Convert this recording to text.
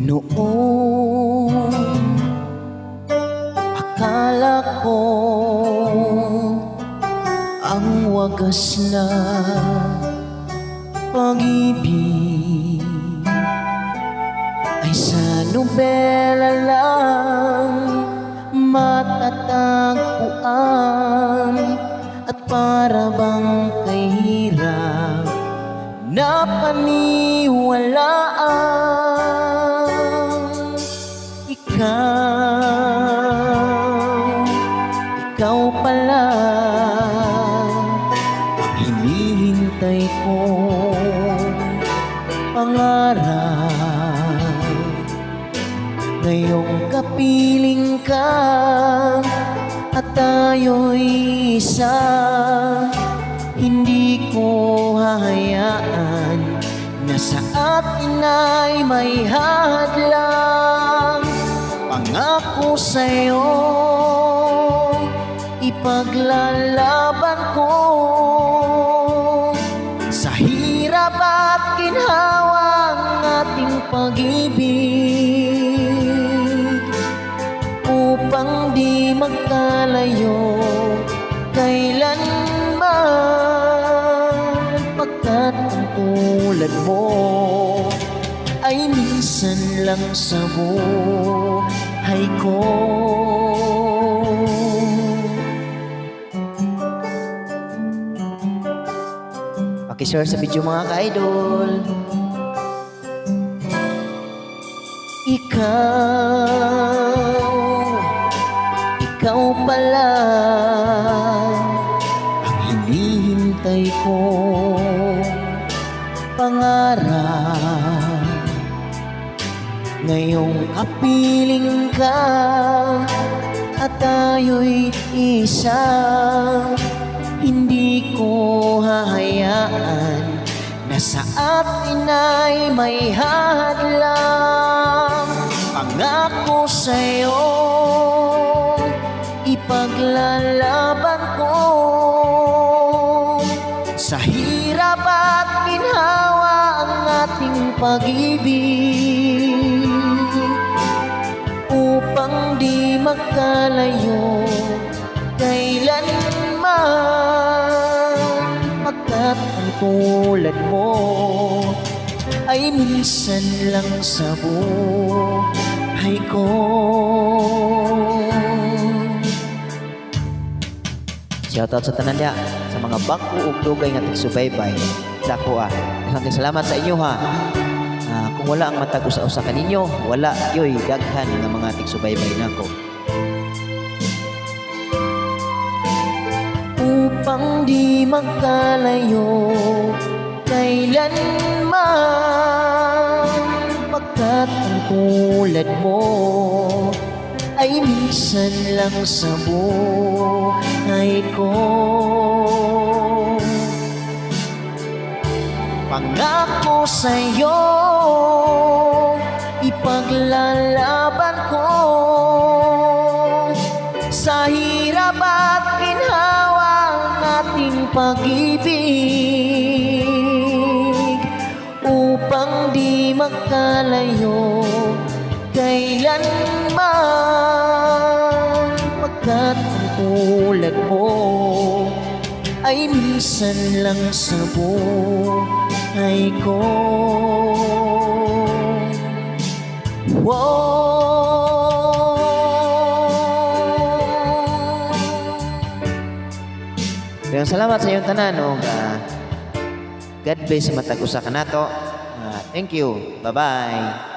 Noong akala ko ang wagas na pag-ibig ay sa nobela lang matatagpuan, at para bang kahirap na paniwalaan. Ikaw pala ang hinihintay ko, pangarap. Ngayong kapiling ka at tayo'y isa, hindi ko hahayaan na sa atin ay may hadlang. Pangako sa'yo, ipaglalaban ko sa hirap at ginhawa ang ating pag-ibig, upang di magkalayo kailanman, pagkat ang tulad mo ay minsan lang sa buhay ko. Pakishare sa video mga ka-idol. Ikaw pala ang hinihintay ko, pangarap. Ngayong kapiling ka at tayo'y isa, hindi ko hahayaan na sa atin ay may hadlang. Pangako sa'yo, ipaglalaban ko sa hirap at ginhawa ang ating pag-ibig, upang di magkalayo kailanman, pagkat ang tulad mo ay minsan lang sa buhay ko. Shoutout sa tanan niya, sa mga bangko ug dugay nga tigsubaybay. Dako daghang salamat sa inyo ha. Kung wala ang matag usa-usa kaninyo, wala yoy daghan nga mga tigsubaybay nako. Upang di magkalayo kailanman, pagkat ang tulad mo ay minsan lang sa buhay ko. Pangako sa'yo, ipaglalaban ko sa hirap at ginhawa ang ating pag-ibig, upang di magkalayo kailanman, pagkat ang tulad mo ay minsan lang sa buhay ko. Kaya salamat sa iyong tanan. God bless, matag usa ka nato. Thank you. Bye-bye.